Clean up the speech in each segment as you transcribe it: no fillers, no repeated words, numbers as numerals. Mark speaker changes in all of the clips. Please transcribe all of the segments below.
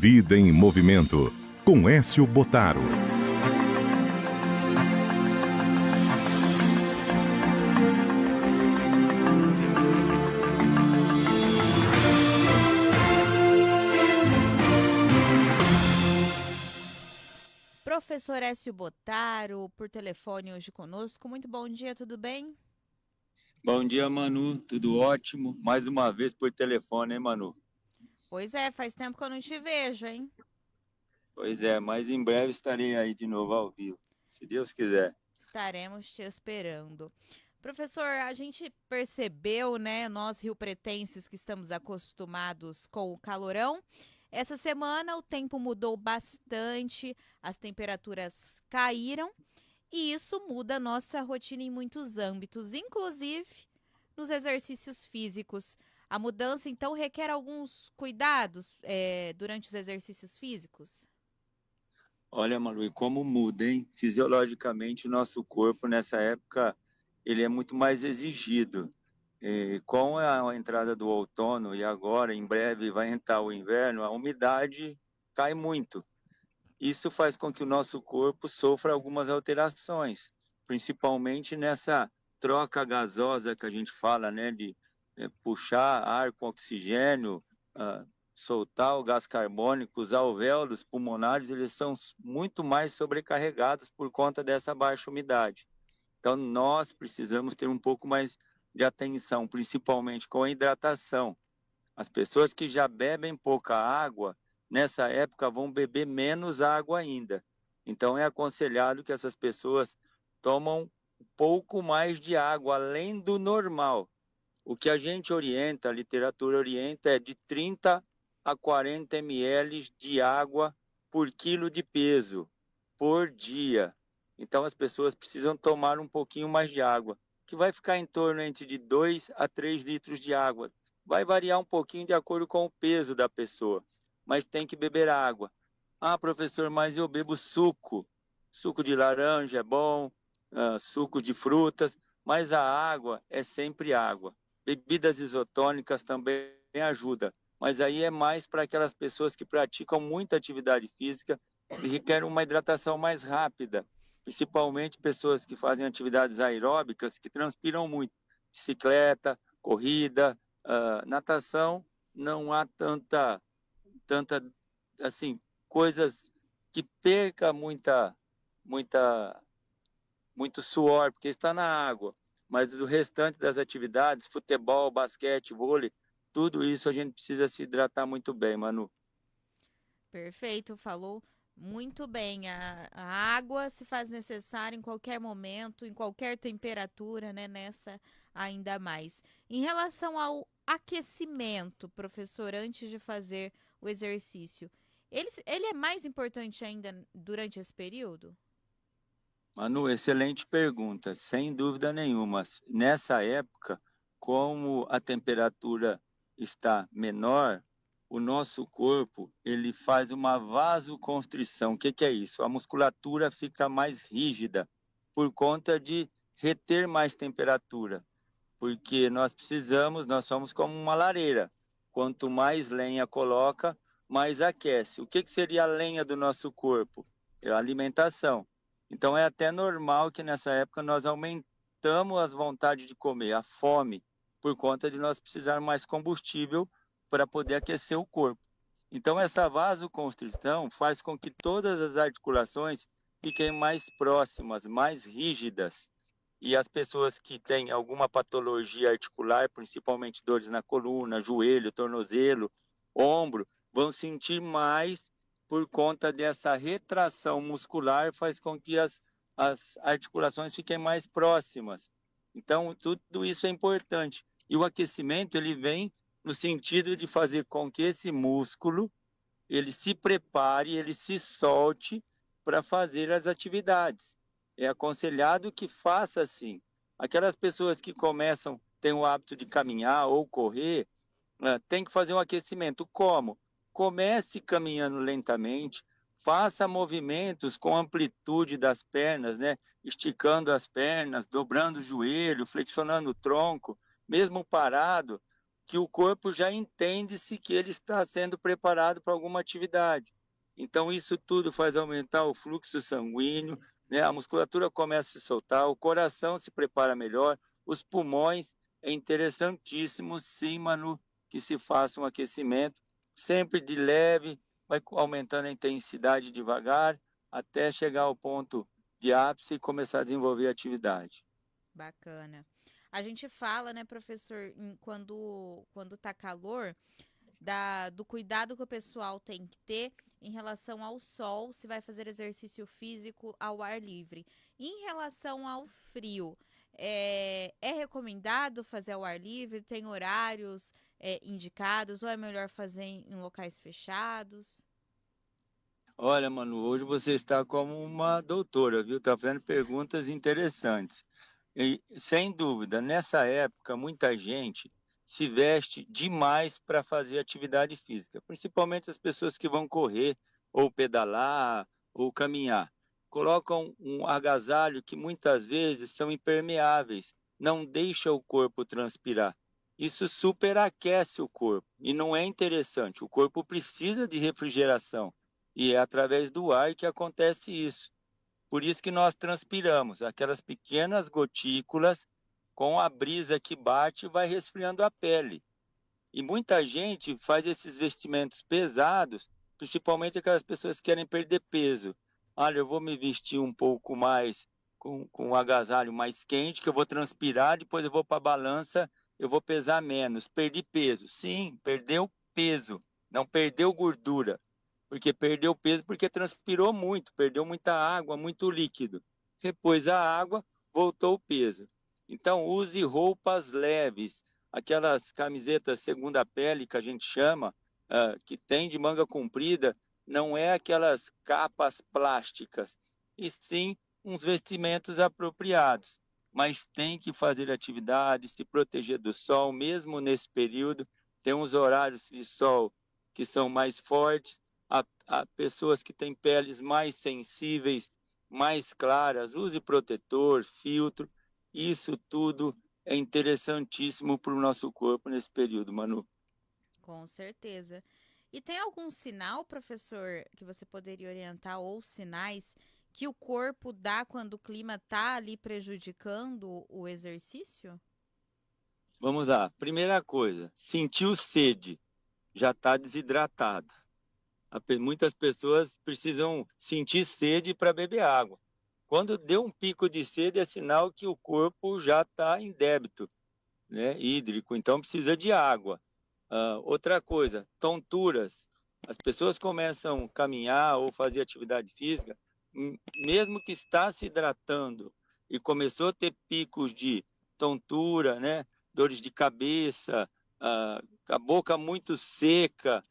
Speaker 1: Vida em Movimento, com Écio Bottaro.
Speaker 2: Professor Écio Bottaro, por telefone hoje conosco. Muito bom dia, tudo bem?
Speaker 3: Bom dia, Manu. Tudo ótimo. Mais uma vez por telefone, hein, Manu?
Speaker 2: Pois é, faz tempo que eu não te vejo, hein?
Speaker 3: Pois é, mas em breve estarei aí de novo ao vivo, se Deus quiser.
Speaker 2: Estaremos te esperando. Professor, a gente percebeu, né, nós riopretenses que estamos acostumados com o calorão, essa semana o tempo mudou bastante, as temperaturas caíram e isso muda a nossa rotina em muitos âmbitos, inclusive nos exercícios físicos. A mudança, então, requer alguns cuidados durante os exercícios físicos?
Speaker 3: Olha, Manu, e como muda, hein? Fisiologicamente, o nosso corpo, nessa época, ele é muito mais exigido. E com a entrada do outono e agora, em breve, vai entrar o inverno, a umidade cai muito. Isso faz com que o nosso corpo sofra algumas alterações, principalmente nessa troca gasosa que a gente fala, né, de puxar ar com oxigênio, soltar o gás carbônico. Os alvéolos pulmonares, eles são muito mais sobrecarregados por conta dessa baixa umidade. Então, nós precisamos ter um pouco mais de atenção, principalmente com a hidratação. As pessoas que já bebem pouca água, nessa época vão beber menos água ainda. Então é aconselhado que essas pessoas tomam um pouco mais de água, além do normal. O que a gente orienta, a literatura orienta, é de 30 a 40 ml de água por quilo de peso, por dia. Então as pessoas precisam tomar um pouquinho mais de água, que vai ficar em torno entre de 2 a 3 litros de água. Vai variar um pouquinho de acordo com o peso da pessoa, mas tem que beber água. Ah, professor, mas eu bebo suco. Suco de laranja é bom, suco de frutas, mas a água é sempre água. Bebidas isotônicas também ajudam, mas aí é mais para aquelas pessoas que praticam muita atividade física e requerem uma hidratação mais rápida, principalmente pessoas que fazem atividades aeróbicas, que transpiram muito, bicicleta, corrida, natação. Não há tanta assim, coisas que perca muito suor, porque está na água. Mas o restante das atividades, futebol, basquete, vôlei, tudo isso a gente precisa se hidratar muito bem, Manu.
Speaker 2: Perfeito, falou muito bem. A água se faz necessária em qualquer momento, em qualquer temperatura, né? Nessa ainda mais. Em relação ao aquecimento, professor, antes de fazer o exercício, ele é mais importante ainda durante esse período?
Speaker 3: Manu, excelente pergunta, sem dúvida nenhuma. Nessa época, como a temperatura está menor, o nosso corpo ele faz uma vasoconstrição. O que que é isso? A musculatura fica mais rígida por conta de reter mais temperatura, porque nós somos como uma lareira. Quanto mais lenha coloca, mais aquece. O que que seria a lenha do nosso corpo? É a alimentação. Então é até normal que nessa época nós aumentamos as vontades de comer, a fome, por conta de nós precisarmos mais combustível para poder aquecer o corpo. Então essa vasoconstrição faz com que todas as articulações fiquem mais próximas, mais rígidas. E as pessoas que têm alguma patologia articular, principalmente dores na coluna, joelho, tornozelo, ombro, vão sentir mais por conta dessa retração muscular, faz com que as articulações fiquem mais próximas. Então, tudo isso é importante. E o aquecimento, ele vem no sentido de fazer com que esse músculo, ele se prepare, ele se solte para fazer as atividades. É aconselhado que faça assim. Aquelas pessoas que começam, têm o hábito de caminhar ou correr, tem que fazer um aquecimento. Como? Comece caminhando lentamente, faça movimentos com amplitude das pernas, né? Esticando as pernas, dobrando o joelho, flexionando o tronco, mesmo parado, que o corpo já entende-se que ele está sendo preparado para alguma atividade. Então, isso tudo faz aumentar o fluxo sanguíneo, né? A musculatura começa a se soltar, o coração se prepara melhor, os pulmões. É interessantíssimo, sim, Manu, que se faça um aquecimento, sempre de leve, vai aumentando a intensidade devagar, até chegar ao ponto de ápice e começar a desenvolver a atividade.
Speaker 2: Bacana. A gente fala, né, professor, quando tá calor, do cuidado que o pessoal tem que ter em relação ao sol, se vai fazer exercício físico ao ar livre. Em relação ao frio, é recomendado fazer ao ar livre? Tem horários indicados ou é melhor fazer em locais fechados?
Speaker 3: Olha, Manu, hoje você está como uma doutora, viu? Está fazendo perguntas interessantes. E, sem dúvida, nessa época, muita gente se veste demais para fazer atividade física, principalmente as pessoas que vão correr, ou pedalar, ou caminhar. Colocam um agasalho que muitas vezes são impermeáveis, não deixa o corpo transpirar. Isso superaquece o corpo e não é interessante. O corpo precisa de refrigeração e é através do ar que acontece isso. Por isso que nós transpiramos, aquelas pequenas gotículas com a brisa que bate vai resfriando a pele. E muita gente faz esses vestimentos pesados, principalmente aquelas pessoas que querem perder peso. Olha, eu vou me vestir um pouco mais com um agasalho mais quente, que eu vou transpirar, depois eu vou para a balança, eu vou pesar menos. Perdi peso. Sim, perdeu peso, não perdeu gordura, porque perdeu peso porque transpirou muito, perdeu muita água, muito líquido. Repôs a água, voltou o peso. Então, use roupas leves, aquelas camisetas segunda pele que a gente chama, que tem de manga comprida, não é aquelas capas plásticas, e sim uns vestimentos apropriados. Mas tem que fazer atividade, se proteger do sol, mesmo nesse período. Tem uns horários de sol que são mais fortes, a pessoas que têm peles mais sensíveis, mais claras, use protetor, filtro, isso tudo é interessantíssimo para o nosso corpo nesse período, Manu.
Speaker 2: Com certeza. E tem algum sinal, professor, que você poderia orientar ou sinais que o corpo dá quando o clima tá ali prejudicando o exercício?
Speaker 3: Vamos lá, primeira coisa, sentiu sede, já está desidratado. Muitas pessoas precisam sentir sede para beber água. Quando deu um pico de sede, é sinal que o corpo já está em débito, né, hídrico, então precisa de água. Outra coisa, tonturas. As pessoas começam a caminhar ou fazer atividade física, mesmo que está se hidratando e começou a ter picos de tontura, né, dores de cabeça, a boca muito seca,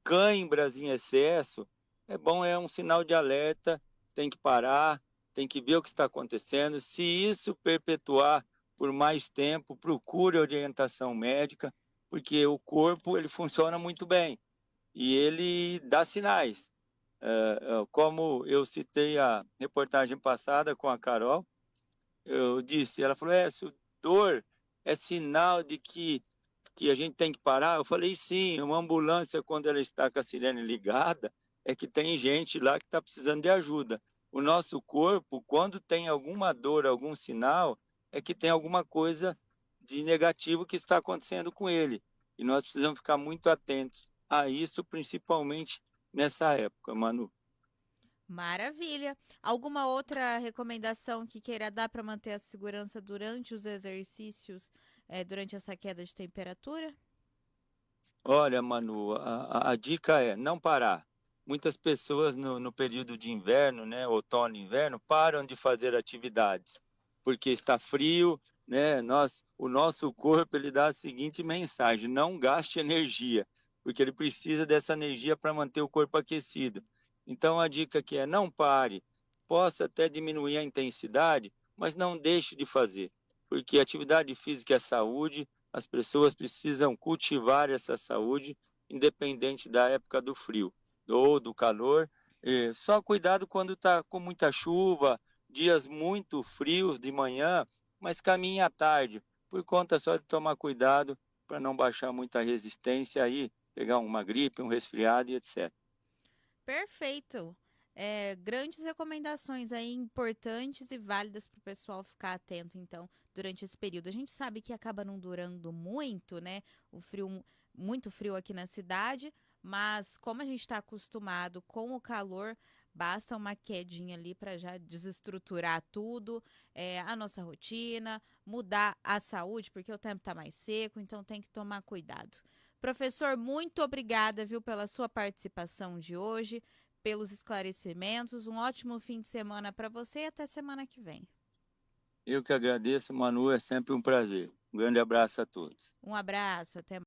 Speaker 3: cãibras em excesso, é um sinal de alerta, tem que parar, tem que ver o que está acontecendo. Se isso perpetuar por mais tempo, procure orientação médica, porque o corpo ele funciona muito bem e ele dá sinais. Como eu citei a reportagem passada com a Carol, eu disse, ela falou, se o dor é sinal de que a gente tem que parar? Eu falei, sim, uma ambulância, quando ela está com a sirene ligada, é que tem gente lá que está precisando de ajuda. O nosso corpo, quando tem alguma dor, algum sinal, é que tem alguma coisa de negativo que está acontecendo com ele. E nós precisamos ficar muito atentos a isso, principalmente nessa época, Manu.
Speaker 2: Maravilha. Alguma outra recomendação que queira dar para manter a segurança durante os exercícios, durante essa queda de temperatura?
Speaker 3: Olha, Manu, a dica é não parar. Muitas pessoas no período de inverno, né, outono e inverno, param de fazer atividades, porque está frio, né? O nosso corpo ele dá a seguinte mensagem: não gaste energia, porque ele precisa dessa energia para manter o corpo aquecido. Então a dica aqui é não pare, possa até diminuir a intensidade, mas não deixe de fazer, porque atividade física é saúde, as pessoas precisam cultivar essa saúde, independente da época do frio ou do calor. Só cuidado quando está com muita chuva, dias muito frios de manhã, mas caminhe à tarde, por conta só de tomar cuidado para não baixar muita resistência aí, pegar uma gripe, um resfriado e etc.
Speaker 2: Perfeito. Grandes recomendações aí, importantes e válidas para o pessoal ficar atento, então, durante esse período. A gente sabe que acaba não durando muito, né? O frio, muito frio aqui na cidade, mas como a gente está acostumado com o calor, basta uma quedinha ali para já desestruturar tudo, a nossa rotina, mudar a saúde, porque o tempo está mais seco, então tem que tomar cuidado. Professor, muito obrigada, viu, pela sua participação de hoje, pelos esclarecimentos. Um ótimo fim de semana para você e até semana que vem.
Speaker 3: Eu que agradeço, Manu, é sempre um prazer. Um grande abraço a todos.
Speaker 2: Um abraço, até